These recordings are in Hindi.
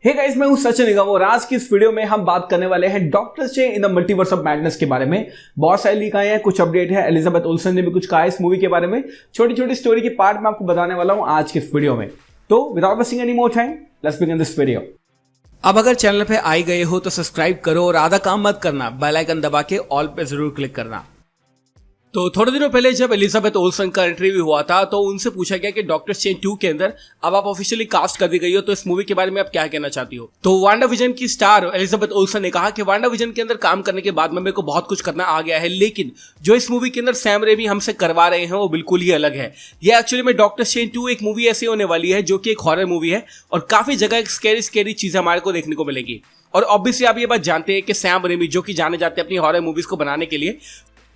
हे गाइस, मैं हूं सचिन निगम और आज की इस वीडियो में हम बात करने वाले हैं doctor strange in the multiverse of madness के बारे में। बहुत सारे लीक आए हैं, कुछ अपडेट है, एलिजाबेथ ओल्सन ने भी कुछ कहा है इस मूवी के बारे में। छोटी छोटी स्टोरी की पार्ट मैं आपको बताने वाला हूं आज की इस वीडियो में। तो without wasting any more time, let's begin this video. अब अगर चैनल पे आई गए हो तो सब्सक्राइब करो और आधा काम मत करना, बेल आइकन दबा के ऑल पे जरूर क्लिक करना। तो थोड़े दिनों पहले जब एलिजाबेथ ओल्सन का इंटरव्यू हुआ था तो उनसे पूछा गया कि डॉक्टर स्ट्रेंज 2 के अंदर अब आप ऑफिशियली कास्ट कर दी गई हो, तो इस मूवी के बारे में आप क्या कहना चाहती हो। तो वांडा विजन की स्टार एलिजाबेथ ओल्सन ने कहा कि वांडा विजन के अंदर काम करने के बाद में मेरे को बहुत कुछ करना आ गया है, लेकिन जो इस मूवी के अंदर सैम रेमी हमसे करवा रहे हैं वो बिल्कुल ही अलग है। ये एक्चुअली में डॉक्टर स्ट्रेंज 2 एक मूवी ऐसी होने वाली है जो कि एक हॉरर मूवी है और काफी जगह एक स्कैरी चीजें हमारे को देखने को मिलेंगी। और ऑब्वियसली आप ये बात जानते हैं कि सैम रेमी जो कि जाने जाते हैं अपनी हॉरर मूवीज को बनाने के लिए,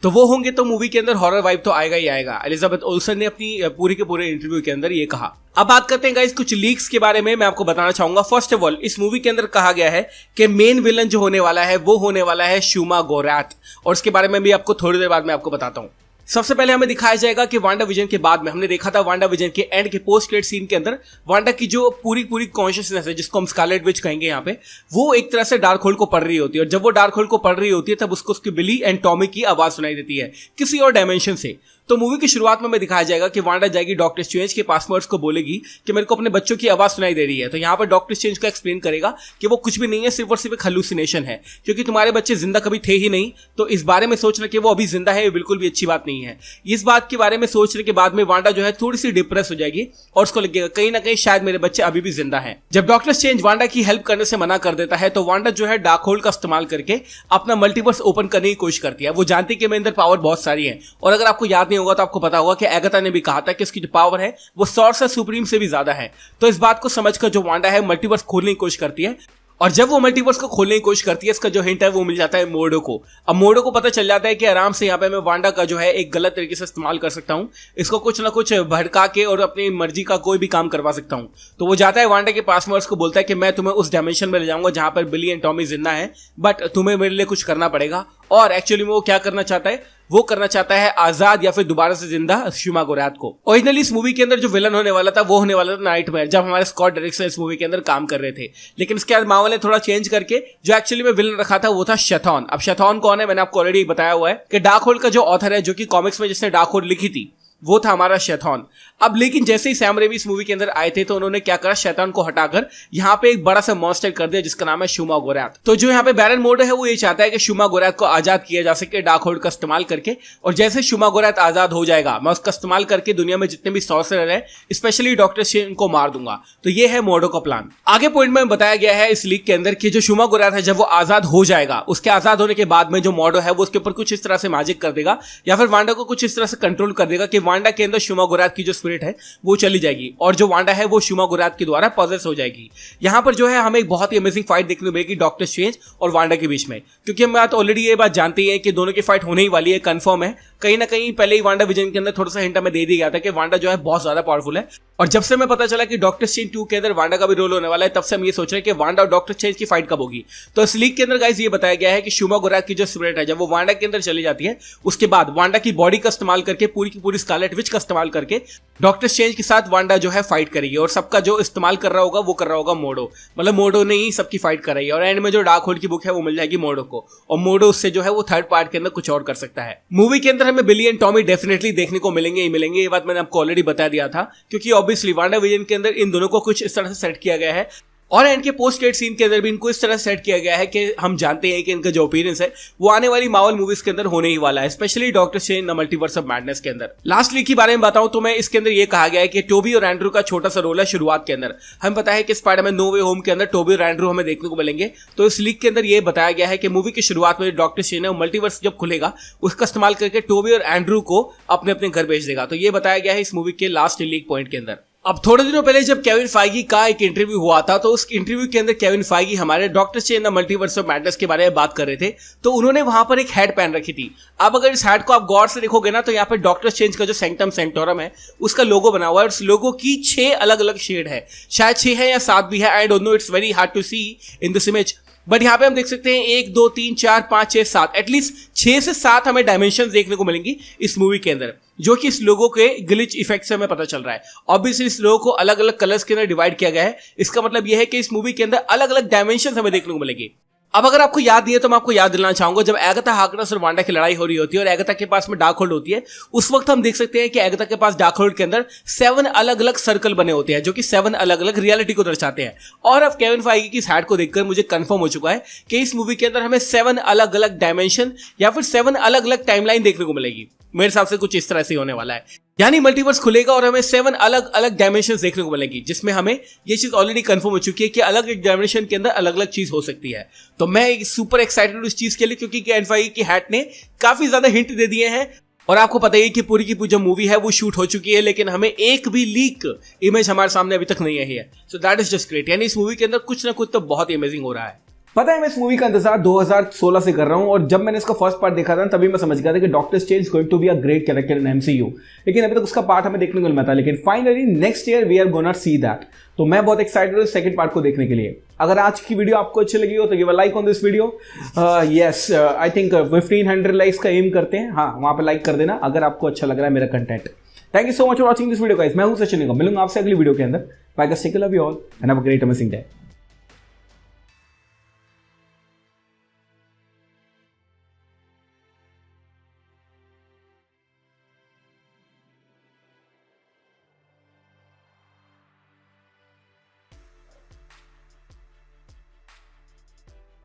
तो वो होंगे तो मूवी के अंदर हॉरर वाइब तो आएगा ही आएगा। एलिजाबेथ ओल्सन ने अपनी पूरे के पूरे इंटरव्यू के अंदर ये कहा। अब बात करते हैं गाइस कुछ लीक्स के बारे में। मैं आपको बताना चाहूंगा, फर्स्ट ऑफ ऑल इस मूवी के अंदर कहा गया है कि मेन विलन जो होने वाला है वो होने वाला है शूमा गोरैथ, और इसके बारे में भी आपको थोड़ी देर बाद में आपको बताता हूं। सबसे पहले हमें दिखाया जाएगा कि वांडा विजन के बाद में हमने देखा था वांडा विजन के एंड के पोस्ट क्रेडिट सीन के अंदर वांडा की जो पूरी कॉन्शियसनेस है, जिसको हम स्कारलेट विच कहेंगे यहाँ पे, वो एक तरह से डार्क होल को पढ़ रही होती है। और जब वो डार्क होल को पढ़ रही होती है तब उसको उसकी बिली एंड टॉमी की आवाज सुनाई देती है किसी और डायमेंशन से। तो मूवी की शुरुआत में हमें दिखाया जाएगा कि वांडा जाएगी डॉक्टर स्ट्रेंज के पासवर्ड्स को बोलेगी कि मेरे को अपने बच्चों की आवाज सुनाई दे रही है। तो यहाँ पर डॉक्टर स्ट्रेंज को एक्सप्लेन करेगा कि वो कुछ भी नहीं है, सिर्फ और सिर्फ एक हेलुसिनेशन है, क्योंकि तुम्हारे बच्चे जिंदा कभी थे ही नहीं। तो इस बारे में सोचना कि वो अभी जिंदा है ये बिल्कुल भी अच्छी बात नहीं है। इस बात के बारे में सोचने के बाद में वांडा जो है थोड़ी सी डिप्रेस हो जाएगी और उसको लगेगा कहीं ना कहीं शायद मेरे बच्चे अभी भी जिंदा हैं। जब डॉक्टर स्ट्रेंज वांडा की हेल्प करने से मना कर देता है तो वांडा जो है डार्क होल का इस्तेमाल करके अपना मल्टीवर्स ओपन करने की कोशिश करती है। वो जानती है कि मेरे अंदर पावर बहुत सारी है, और अगर आपको याद नहीं होगा तो आपको पता होगा कि एगाथा ने भी कहा था कि उसकी जो पावर है वो सॉर्सर सुप्रीम से भी ज्यादा है। तो इस बात को समझकर जो वांडा है मल्टीवर्स खोलने की कोशिश करती है, और जब वो मल्टीवर्स को खोलने की कोशिश करती है इसका जो हिंट है वो मिल जाता है मोर्डो को। अब मोर्डो को पता चल जाता है कि आराम से यहाँ पे मैं वांडा का जो है एक गलत तरीके से इस्तेमाल कर सकता हूँ, इसको कुछ ना कुछ भड़का के और अपनी मर्जी का कोई भी काम करवा सकता हूँ। तो वो जाता है वांडा के पासवर्ड्स को बोलता है कि मैं तुम्हें उस डायमेंशन में ले जाऊंगा जहां पर बिली एंड टॉमी जिंदा है, बट तुम्हें मेरे लिए कुछ करना पड़ेगा। और एक्चुअली में वो क्या करना चाहता है, वो करना चाहता है आजाद या फिर दोबारा से जिंदा शूमा गोरैथ को। ओरिजिनली इस मूवी के अंदर जो विलन होने वाला था वो होने वाला था नाइटमेयर, जब हमारे स्कॉट डेरिक्सन इस मूवी के अंदर काम कर रहे थे। लेकिन इसके बाद मावल ने थोड़ा चेंज करके जो एक्चुअली में विलन रखा था वो था शैतान। अब शैतान कौन है, मैंने आपको ऑलरेडी बताया हुआ है कि डार्क होल का जो ऑथर है, जो कि कॉमिक्स में जिसने डार्क होल लिखी थी, वो था हमारा शैतान। अब लेकिन जैसे ही सैम रेमी इस मूवी के अंदर आए थे तो उन्होंने क्या करा, शैतान को हटाकर यहाँ पे एक बड़ा सा मॉन्स्टर कर दिया जिसका नाम है शूमा गोरैथ। तो जो यहाँ पे बैरन मोर्डो है वो ये चाहता है कि शूमा गोरैथ को आजाद किया जा सके डार्क होल्ड का इस्तेमाल करके, और जैसे शूमा गोरैथ आजाद हो जाएगा मैं उसका इस्तेमाल करके दुनिया में जितने भी सॉर्सरर है स्पेशली डॉक्टर स्ट्रेंज को मार दूंगा। तो ये है मोर्डो का प्लान। आगे पॉइंट में बताया गया है इस लीक के अंदर कि जो शूमा गोरैथ है जब वो आजाद हो जाएगा, उसके आजाद होने के बाद में जो मोर्डो है वो उसके ऊपर कुछ इस तरह से मैजिक कर देगा या फिर वांडा को कुछ इस तरह से कंट्रोल कर देगा कि वांडा के अंदर शूमा गोरैथ की जो स्पिरिट है वो चली जाएगी और जो वांडा है वो शूमा गोरैथ के द्वारा पॉजेस हो जाएगी। यहां पर जो है हमें एक बहुत ही अमेजिंग फाइट देखने को मिलेगी डॉक्टर स्ट्रेंज और वांडा के बीच में, क्योंकि हम बात ऑलरेडी ये बात जानते हैं कि दोनों की फाइट होने ही वाली है, कंफर्म है। कहीं ना कहीं पहले ही वांडा विजन के अंदर थोड़ा सा हिंट हमें दे दिया गया था कि वांडा जो है बहुत ज्यादा पावरफुल है, और जब से हमें पता चला कि डॉक्टर स्ट्रेंज 2 के अंदर वांडा का भी रोल होने वाला है तब से हम ये सोच रहे हैं कि वांडा और डॉक्टर स्ट्रेंज की फाइट कब होगी। तो इस लीक के अंदर गाइस ये बताया गया है कि शूमा गोरैथ की जो स्पिरिट है जब वो वांडा के अंदर चली जाती है उसके बाद वांडा की बॉडी का इस्तेमाल करके पूरी की पूरी स्कारलेट विच का इस्तेमाल करके डॉक्टर स्ट्रेंज के साथ वांडा जो है फाइट करेगी, और सबका जो इस्तेमाल कर रहा होगा वो कर रहा होगा मोर्डो, मतलब मोर्डो ने ही सबकी फाइट कर रही है। और एंड में जो डार्क होल्ड की बुक है वो मिल जाएगी मोर्डो को, और मोर्डो उससे जो है वो थर्ड पार्ट के अंदर कुछ और कर सकता है। मूवी के अंदर हमें बिली एंड टॉमी डेफिनेटली देखने को मिलेंगे ही मिलेंगे, ये बात मैंने आपको ऑलरेडी बता दिया था, क्योंकि ऑब्वियसली वांडा विजन के अंदर इन दोनों को कुछ इस तरह से सेट किया गया है, और एंड के पोस्ट क्रेडिट सीन के अंदर भी इनको इस तरह सेट किया गया है कि हम जानते हैं कि इनका जो अपीयरेंस है वो आने वाली मार्वल मूवीज के अंदर होने ही वाला है, specially doctor strange the multiverse of madness के अंदर। लास्ट लीक के बारे में बताऊं तो मैं इसके अंदर ये कहा गया है कि टोबी और एंड्रू का छोटा सा रोल है शुरुआत के अंदर। हमें पता है कि स्पाइडरमैन नो वे होम के अंदर टोबी और एंड्रू हमें देखने को मिलेंगे, तो इस लीक के अंदर ये बताया गया है कि मूवी की शुरुआत में डॉक्टर स्ट्रेंज है मल्टीवर्स जब खुलेगा उसका इस्तेमाल करके टोबी और एंड्रू को अपने अपने घर भेज देगा। तो ये बताया गया है इस मूवी के लास्ट लीक पॉइंट के अंदर। अब थोड़े दिनों पहले जब केविन फाइगी का एक इंटरव्यू हुआ था तो उस इंटरव्यू के अंदर केविन फाइगी हमारे doctor strange the multiverse of madness के बारे में बात कर रहे थे, तो उन्होंने वहां पर एक हैट पहन रखी थी। अब अगर इस हैट को आप गौर से देखोगे ना तो यहाँ पर डॉक्टर स्ट्रेंज का जो सैंक्टम सेंटोरम है उसका लोगो बना हुआ है, और उस लोगो की 6 अलग अलग शेड है, शायद 6 है या 7 भी है, I don't know, it's very hard to see in this image. But यहाँ पे हम देख सकते हैं 1 2 3 4 5 6 7, एटलीस्ट 6 से 7 हमें डायमेंशन देखने को मिलेंगी इस मूवी के अंदर। जो कि इस लोगो के ग्लिच इफेक्ट से हमें पता चल रहा है। ऑब्वियसली इस लोगो को अलग अलग कलर्स के अंदर डिवाइड किया गया है। इसका मतलब यह है कि इस मूवी के अंदर अलग अलग डायमेंशन हमें देखने को मिलेगी। अब अगर आपको याद नहीं है तो मैं आपको याद दिलाना चाहूंगा, जब एगाथा हार्कनेस और वांडा की लड़ाई हो रही होती है और एगाथा के पास में डार्क होल्ड होती है, उस वक्त हम देख सकते हैं कि एगाथा के पास डार्क होल्ड के अंदर 7 अलग अलग सर्कल बने होते हैं जो कि 7 अलग अलग रियलिटी को दर्शाते हैं। और अब केविन फाइगी की इस हैट को देखकर मुझे कंफर्म हो चुका है कि इस मूवी के अंदर हमें 7 अलग अलग डायमेंशन या फिर 7 अलग अलग टाइमलाइन देखने को मिलेगी। मेरे हिसाब से कुछ इस तरह से होने वाला है, यानी मल्टीवर्स खुलेगा और हमें 7 अलग अलग डायमेंशंस देखने को मिलेंगी, जिसमें हमें ये चीज ऑलरेडी कंफर्म हो चुकी है कि अलग एक डायमेंशन के अंदर अलग अलग चीज हो सकती है। तो मैं सुपर एक्साइटेड हूं इस चीज के लिए, क्योंकि केविन फाइगी की हैट ने काफी ज्यादा हिंट दे दिए हैं। और आपको पता ही कि पूरी की पूरी जो मूवी है वो शूट हो चुकी है, लेकिन हमें एक भी लीक इमेज हमारे सामने अभी तक नहीं आई है। So that is just great, यानी इस मूवी के अंदर कुछ ना कुछ तो बहुत ही अमेजिंग हो रहा है। पता है मैं इस मूवी का इंतजार 2016 से कर रहा हूं, और जब मैंने इसका फर्स्ट पार्ट देखा था तभी मैं समझ गया था कि doctor strange going to be a great character in MCU, लेकिन अभी तक उसका पार्ट हमें देखने को मिला था। लेकिन finally next year we are gonna see that. तो मैं बहुत एक्साइटेड हूं सेकंड पार्ट को देखने के लिए। अगर आज की वीडियो आपको अच्छी लगी हो तो give a like on this video. Yes, I think 1500 likes का एम करते हैं, हाँ वहां पे लाइक कर देना अगर आपको अच्छा लग रहा है मेरा content. Thank you so much for watching this video guys. मैं हूं सचिन निगम, मिलूंगा आपसे अगली वीडियो के अंदर। Bye guys, take care, love you all and have a great amazing day.